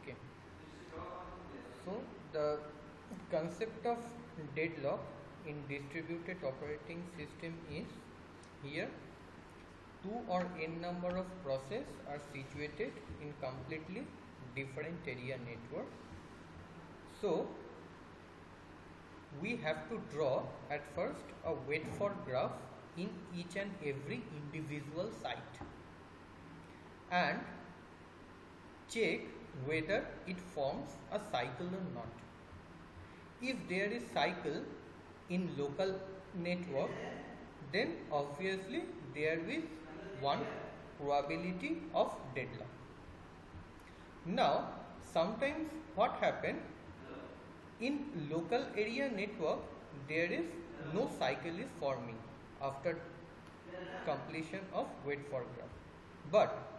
Okay, so the concept of deadlock in distributed operating system is here two or n number of process are situated in completely different area network. So we have to draw at first a wait for graph in each and every individual site and check whether it forms a cycle or not. If there is cycle in local network, then obviously there is one probability of deadlock. Now sometimes what happen in local area network, there is no cycle is forming after completion of wait for graph. But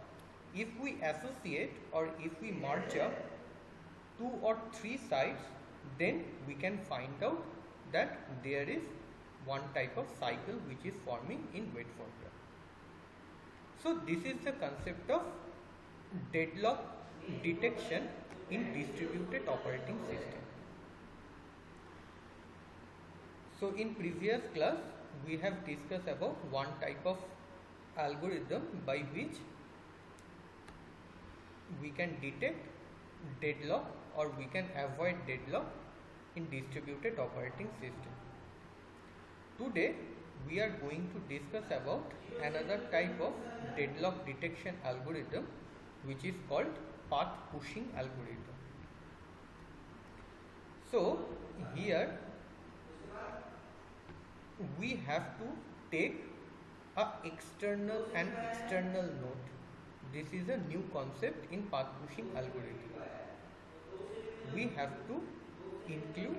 if we associate or if we merge up 2 or 3 sites, then we can find out that there is one type of cycle which is forming in wait for graph. So this is the concept of deadlock detection in distributed operating system. So in previous class we have discussed about one type of algorithm by which we can detect deadlock or we can avoid deadlock in distributed operating system. Today we are going to discuss about another type of deadlock detection algorithm which is called path pushing algorithm. So here we have to take a external and external node. This is a new concept in path pushing algorithm. We have to include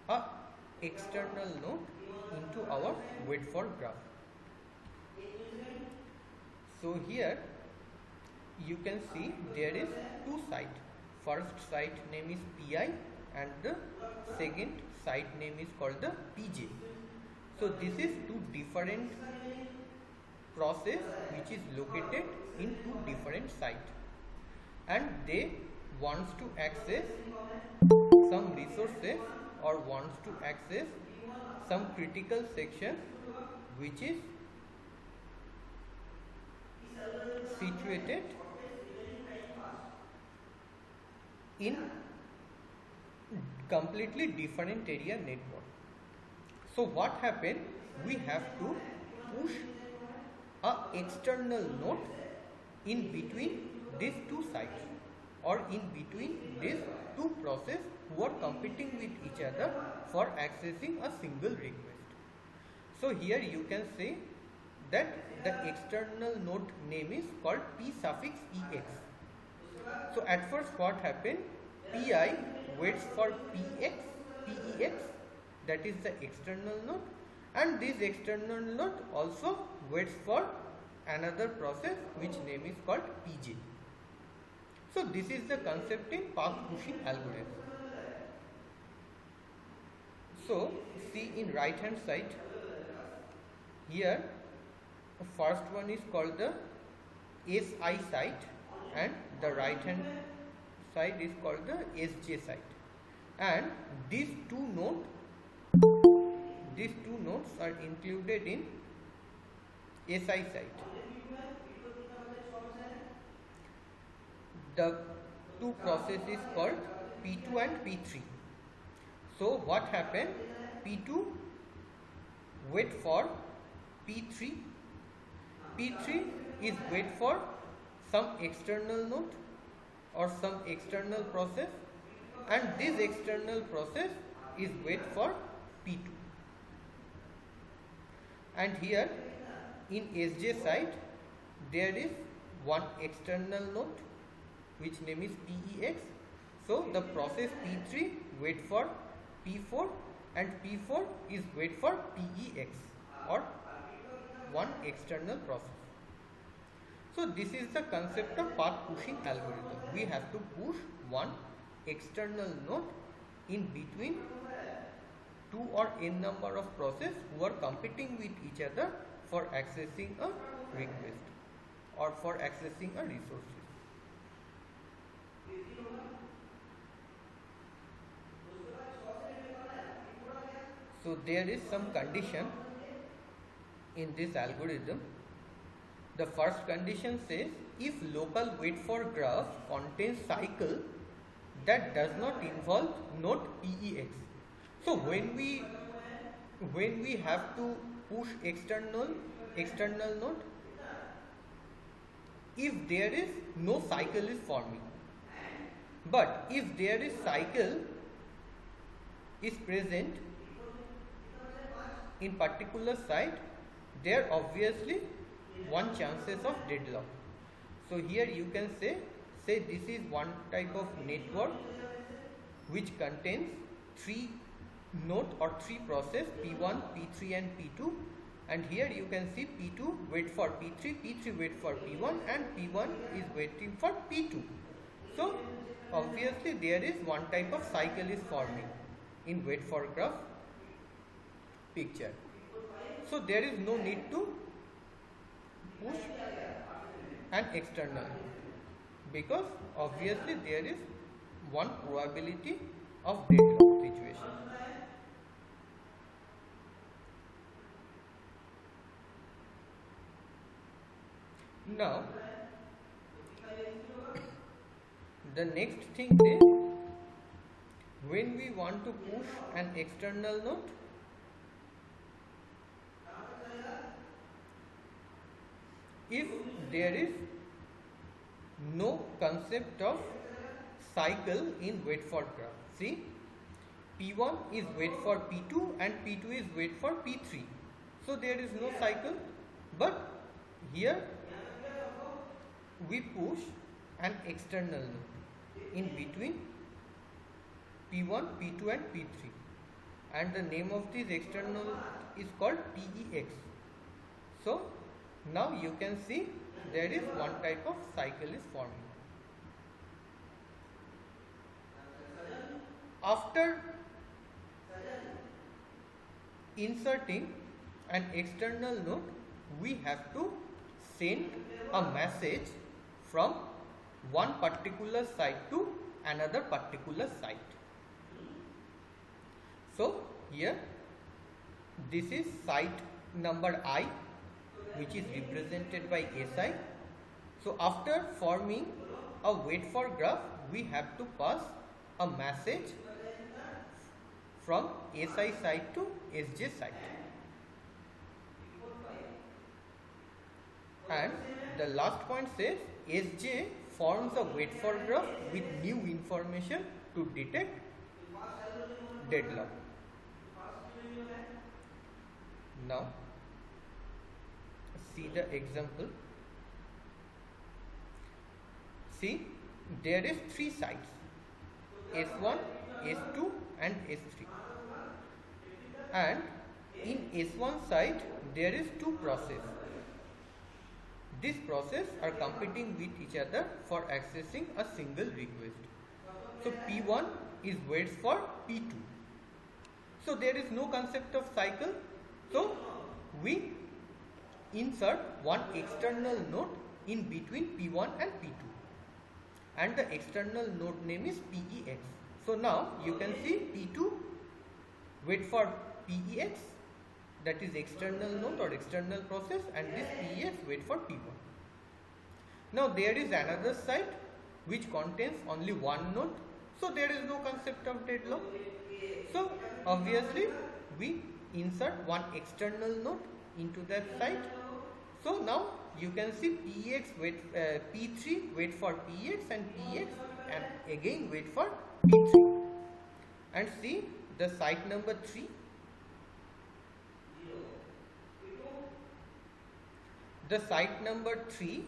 a external node into our wait for graph. So here you can see there is two sites. First site name is PI and the second site name is called the PJ. So this is two different process which is located in two different sites and they wants to access some resources or wants to access some critical section which is situated in completely different area network. So what happened? We have to push a external node in between these two sites or in between these two processes who are competing with each other for accessing a single request. So here you can say that the external node name is called P suffix EX. So at first what happened? PI waits for PEX, that is the external node, and this external node also waits for another process which name is called PJ. So this is the concept in path pushing algorithm. So see in right hand side here, the first one is called the SI site and the right hand side is called the SJ site, and these two nodes are included in SI site. The two processes called P2 and P3. So what happened? P2 wait for P3. P3 is wait for some external node or some external process, and this external process is wait for P2. And here in SJ side there is one external node which name is PEX. So the process P3 wait for P4 and P4 is wait for PEX or one external process. So this is the concept of path pushing algorithm. We have to push one external node in between two or n number of processes who are competing with each other for accessing a request or for accessing a resources. So there is some condition in this algorithm. The first condition says if local wait for graph contains cycle that does not involve node PEX. So when we have to push external node, if there is no cycle is forming, but if there is cycle is present in particular site, there obviously one chances of deadlock. So here you can say this is one type of network which contains three node or three process P1, P3 and P2, and here you can see P2 wait for P3, P3 wait for P1 and P1 is waiting for P2. So obviously there is one type of cycle is forming in wait for graph picture. So there is no need to push an external because obviously there is one probability of deadlock situation. Now the next thing is when we want to push an external node, if there is no concept of cycle in wait for graph. See, P1 is wait for P2 and P2 is wait for P3. So there is no cycle, but here we push an external node in between P1, P2 and P3, and the name of this external is called PEX. So now you can see there is one type of cycle is forming. After inserting an external node, we have to send a message from one particular site to another particular site. So here this is site number I, which is represented by SI. So after forming a wait for graph, we have to pass a message from SI site to SJ site. And the last point says SJ forms a wait for graph with new information to detect deadlock. Now see the example. See, there is three sites S1, S2 and S3, and in S1 site there is two processes. These processes are competing with each other for accessing a single request. So P1 is waits for P2. So there is no concept of cycle. So we insert one external node in between P1 and P2, and the external node name is PEX. So now you can see P2 wait for PEX, that is external node or external process, and this PEX wait for P1. Now there is another site which contains only one node, so there is no concept of deadlock. So obviously we insert one external node into that site. So now you can see P3 wait for PEX and PEX and again wait for P3. And see the site number 3. The site number 3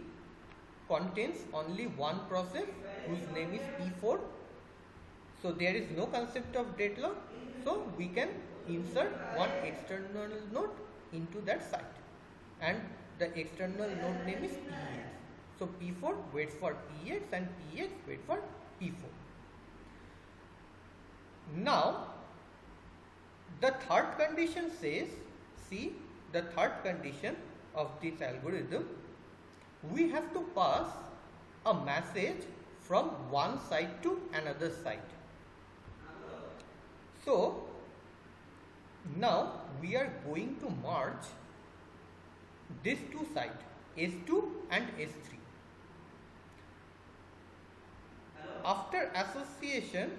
contains only one process whose name is P4. So there is no concept of deadlock. So we can insert one external node into that site, and the external node name is PEX. So P4 waits for PEX and PEX waits for P4. Now the third condition says, see the third condition of this algorithm, we have to pass a message from one side to another side. So now we are going to merge these two sides, S2 and S3. After association,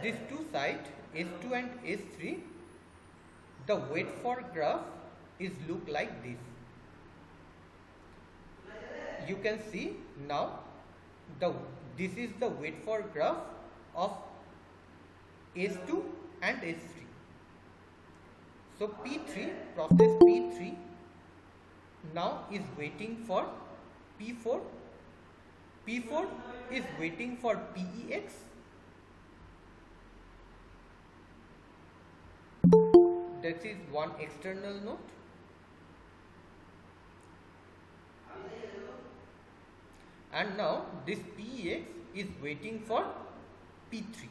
these two sides, S2 and S3, the weight for graph is look like this. You can see now this is the weight for graph of S2 and S3. So P3, process P3 now is waiting for P4. P4 is waiting for PEX. That is one external node. And now this PEX is waiting for P3.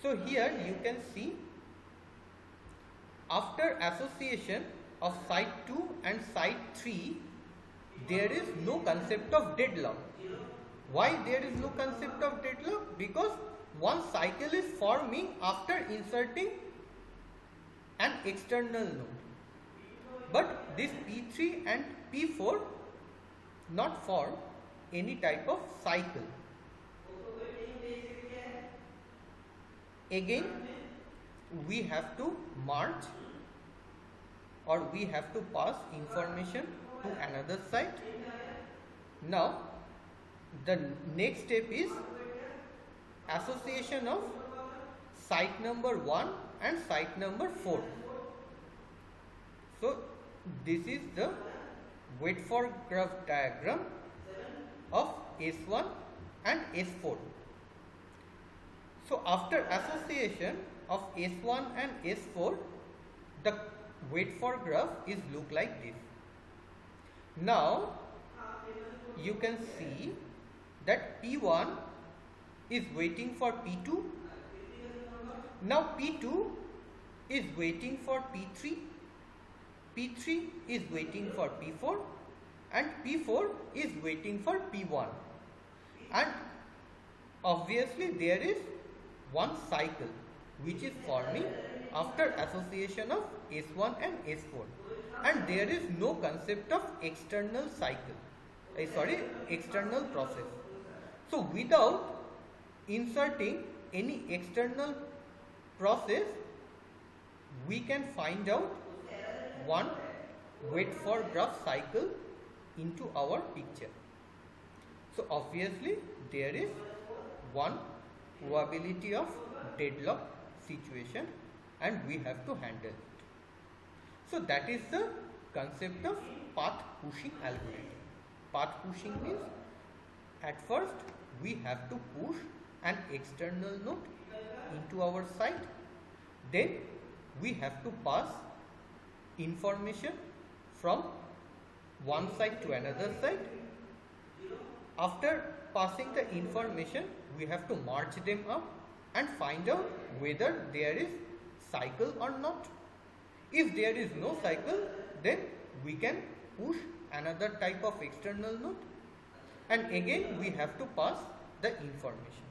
So here you can see after association of site 2 and site 3, there is no concept of deadlock. Why there is no concept of deadlock? Because one cycle is forming after inserting an external node. But this P3 and P4 not form any type of cycle. Again, we have to merge or we have to pass information to another site. Now, the next step is association of site number 1 and site number 4. So, this is the weight for graph diagram of S1 and S4. So after association of S1 and S4, the weight for graph is look like this. Now you can see that P1 is waiting for P2. Now P2 is waiting for P3. P3 is waiting for P4 and P4 is waiting for P1. And obviously there is one cycle which is forming after association of S1 and S4, and there is no concept of external cycle, external process. So without inserting any external process, we can find out one weight for graph cycle into our picture. So obviously there is one probability of deadlock situation and we have to handle it. So that is the concept of path pushing algorithm. Path pushing means at first we have to push an external node into our site, then we have to pass information from one site to another site. After passing the information, we have to merge them up and find out whether there is cycle or not. If there is no cycle, then we can push another type of external node, and again we have to pass the information.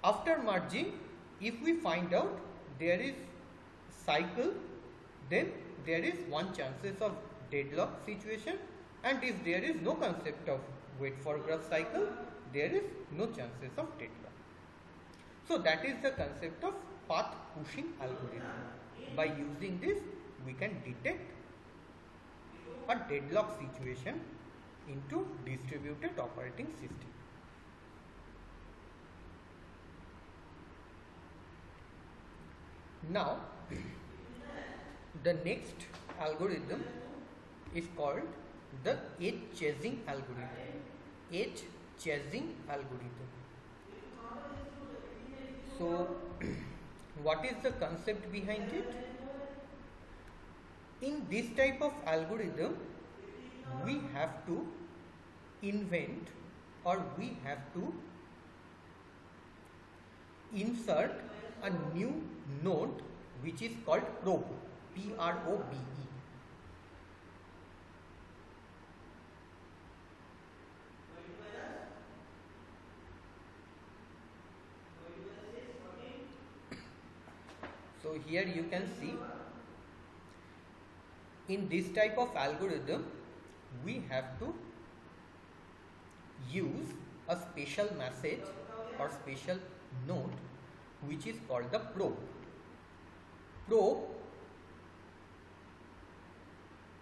After merging, if we find out there is cycle, then there is one chances of deadlock situation, and if there is no concept of weight for graph cycle, there is no chances of deadlock. So that is the concept of path pushing algorithm. By using this, we can detect a deadlock situation into distributed operating system. Now, the next algorithm is called the edge chasing algorithm. Edge chasing algorithm. So, what is the concept behind it? In this type of algorithm, we have to invent or we have to insert a new node which is called probe, P-R-O-B-E. So here you can see, in this type of algorithm we have to use a special message or special node which is called the probe. Probe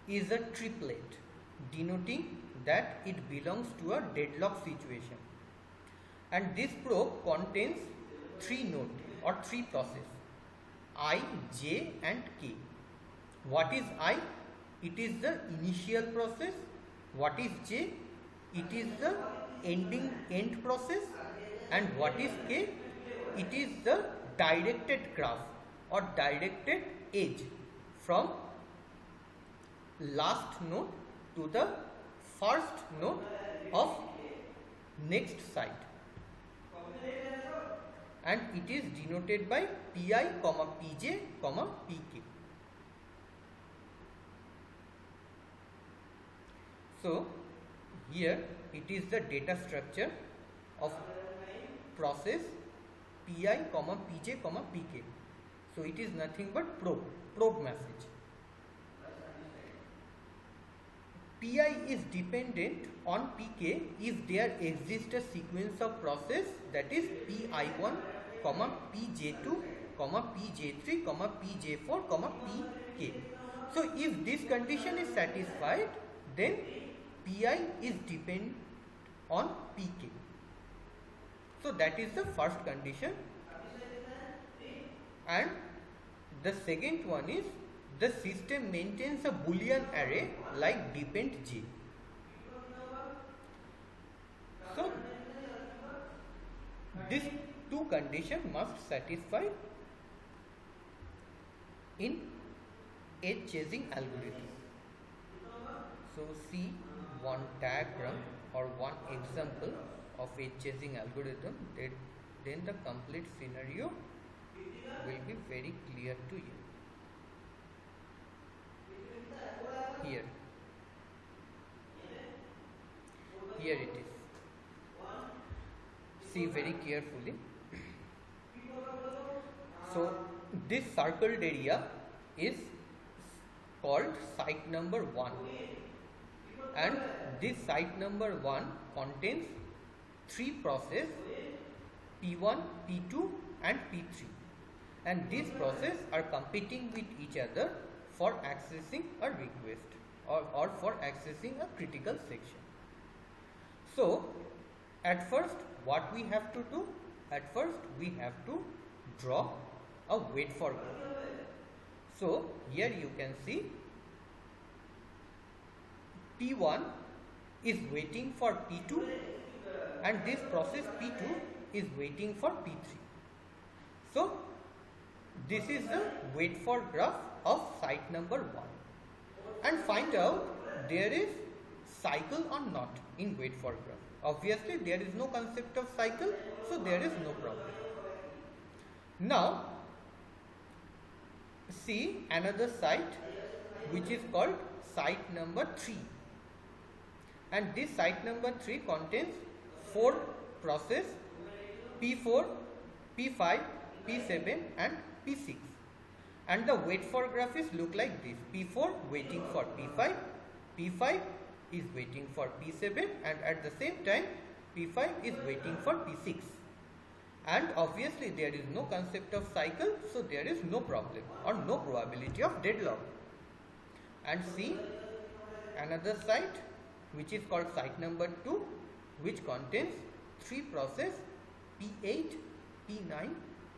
is a triplet denoting that it belongs to a deadlock situation, and this probe contains three nodes or three processes, I, J and K. What is I? It is the initial process. What is J? It is the end process. And what is K? It is the directed graph or directed edge from last node to the first node of next site, and it is denoted by Pi, Pj, Pk. So here it is the data structure of process Pi, Pj, Pk. So it is nothing but probe message. Pi is dependent on Pk if there exists a sequence of process, that is Pi1, Pj2, Pj3, Pj4, Pk. So if this condition is satisfied, then Pi is dependent on Pk. So that is the first condition. And the second one is, the system maintains a Boolean array like depend J. So these two conditions must satisfy in edge chasing algorithm. So see one diagram or one example of edge chasing algorithm, then the complete scenario will be very clear to you. Here it is. See very carefully. So this circled area is called site number 1, and this site number 1 contains three processes, P1, P2 and P3, and these processes are competing with each other for accessing a request or for accessing a critical section. So at first what we have to do? At first we have to draw a wait for graph. So here you can see P1 is waiting for P2 and this process P2 is waiting for P3. So this is the wait for graph of site number 1, and find out there is cycle or not in wait for graph. Obviously there is no concept of cycle, so there is no problem. Now see another site which is called site number 3, and this site number 3 contains 4 process, P4, P5, P7 and P6, and the wait for graph is look like this: P4 waiting for P5, P5 is waiting for P7, and at the same time P5 is waiting for P6. And obviously there is no concept of cycle, so there is no problem or no probability of deadlock. And see another site which is called site number 2, which contains 3 process, P8, P9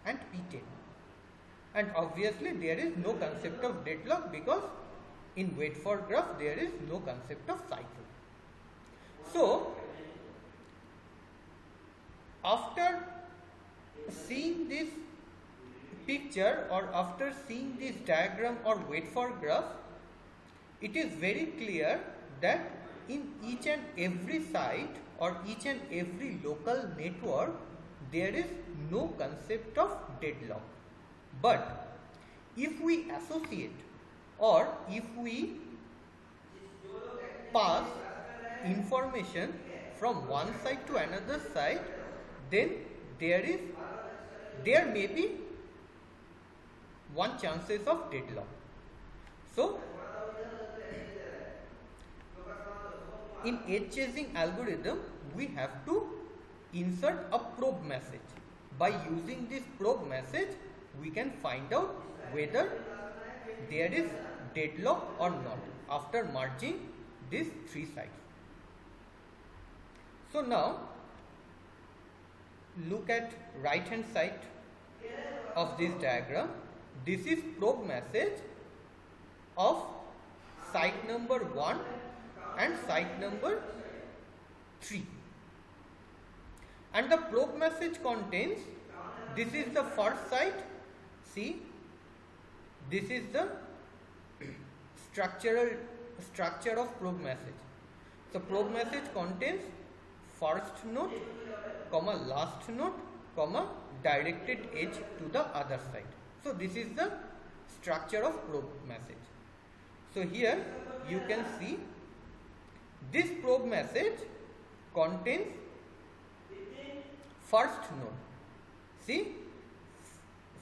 and P10. And obviously there is no concept of deadlock, because in wait for graph there is no concept of cycle. So after seeing this picture or after seeing this diagram or wait for graph, it is very clear that in each and every site or each and every local network there is no concept of deadlock. But if we associate or if we pass information from one side to another side, then there may be one chances of deadlock. So in edge chasing algorithm, we have to insert a probe message. By using this probe message, we can find out whether there is deadlock or not after merging these three sites. So now look at right hand side of this diagram. This is probe message of site number 1 and site number 3. And the probe message contains, this is the first site, see, this is the structure of probe message. So probe message contains first node, comma last node, comma directed edge to the other side. So this is the structure of probe message. So here you can see this probe message contains first node. See,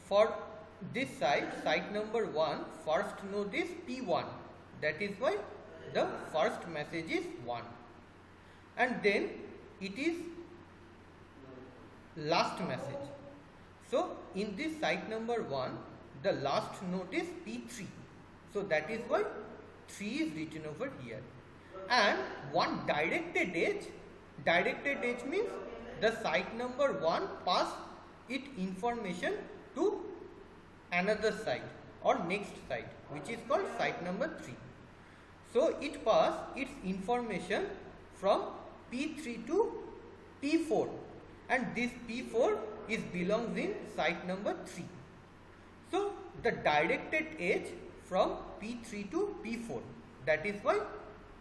for this site number 1, first node is P1. That is why the first message is 1. And then it is last message. So in this site number 1, the last node is P3. So that is why 3 is written over here. And one directed edge means the site number 1 pass its information to another site or next site, which is called site number 3. So it pass its information from P3 to P4, and this P4 is belongs in site number 3. So the directed edge from P3 to P4, that is why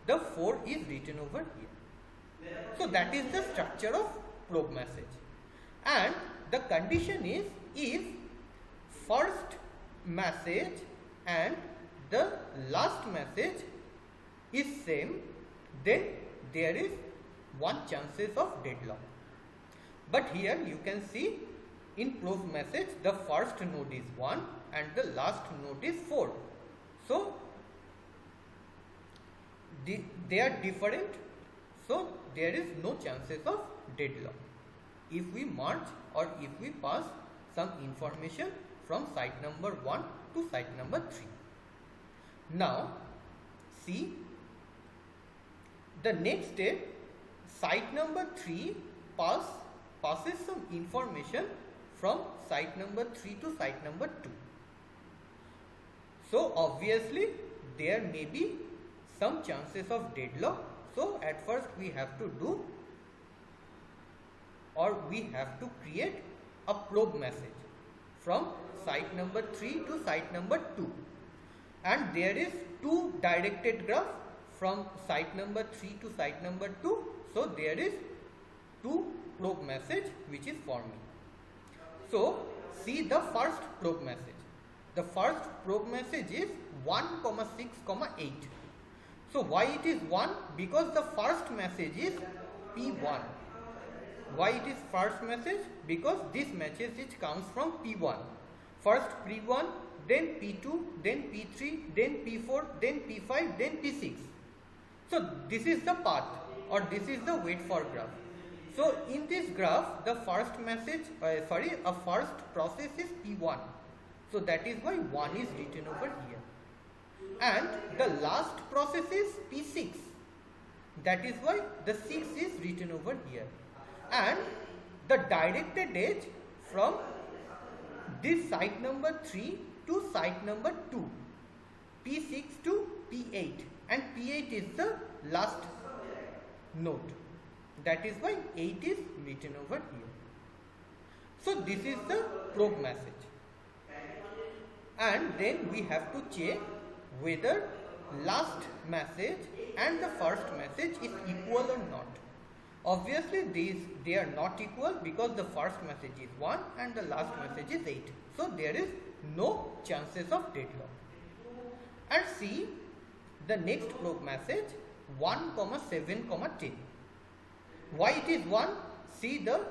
the 4 is written over here. So that is the structure of probe message. And the condition is, if first message and the last message is same, then there is one chances of deadlock. But here you can see in probe message the first node is 1 and the last node is 4. So they are different, so there is no chances of deadlock if we merge or if we pass some information from site number 1 to site number 3. Now see, the next step, site number 3 passes some information from site number 3 to site number 2. So obviously there may be some chances of deadlock. So at first we have to do, or we have to create a probe message from site number 3 to site number 2. And there is 2 directed graph from site number 3 to site number 2. So there is 2 probe message which is forming. So see the first probe message. The first probe message is 1, 6, 8. So why it is 1? Because the first message is P1. Why it is first message? Because this message comes from P1. First P1, then P2, then P3, then P4, then P5, then P6. So this is the path, or this is the wait for graph. So in this graph, the first message, a first process is P1. So that is why 1 is written over here. And the last process is P6. That is why the 6 is written over here. And the directed edge from this site number 3 to site number 2, P6 to P8, and P8 is the last node. That is why 8 is written over here. So this is the probe message. And then we have to check whether last message and the first message is equal or not. Obviously they are not equal, because the first message is 1 and the last message is 8. So there is no chances of deadlock. And see the next probe message 1, 7, 10. Why it is 1? See the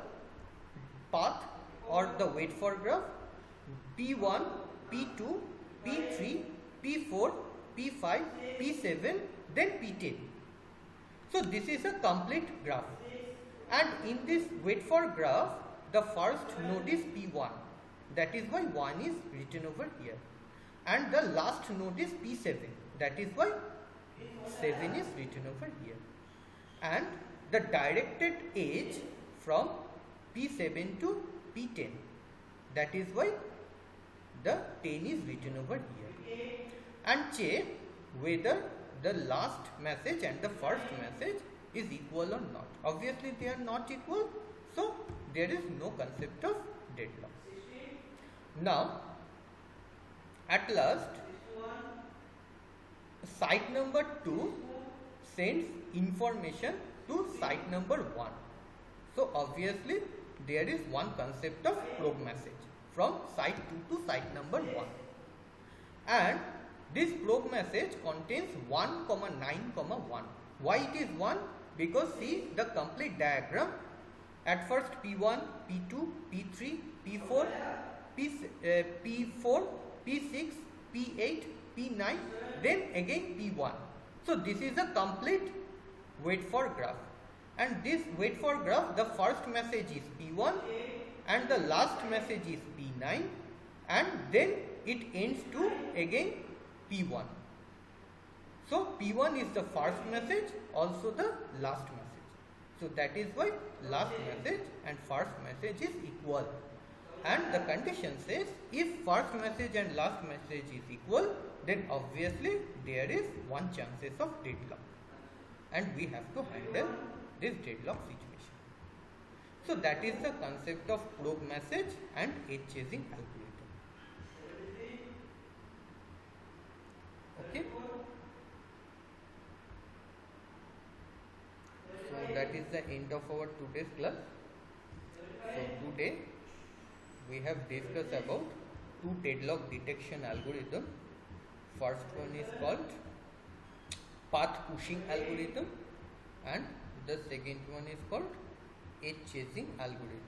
path or the wait for graph. P1 P2, P3, P4, P5, P7, then P10. So this is a complete graph, and in this wait for graph, the first node is P1, that is why 1 is written over here, and the last node is P7, that is why 7 is written over here, and the directed edge from P7 to P10, that is why the 10 is written over here, and check whether the last message and the first message is equal or not. Obviously they are not equal, so there is no concept of deadlock. Now at last, site number 2 sends information to site number 1. So obviously there is one concept of probe message from site 2 to site number 1, and this probe message contains 1, 9, 1. Why it is 1? Because see the complete diagram. At first P1, P2, P3, P4, P4, P6, P8, P9, then again P1. So this is a complete wait for graph, and this wait for graph, the first message is P1 and the last message is P9, and then it ends to again P1. So P1 is the first message, also the last message. So that is why last message and first message is equal. And the condition says if first message and last message is equal, then obviously there is one chances of deadlock, and we have to handle this deadlock situation. So that is the concept of probe message and edge chasing algorithm. Okay. So that is the end of our today's class. So today we have discussed about two deadlock detection algorithm. First one is called path pushing algorithm, and the second one is called edge chasing algorithm.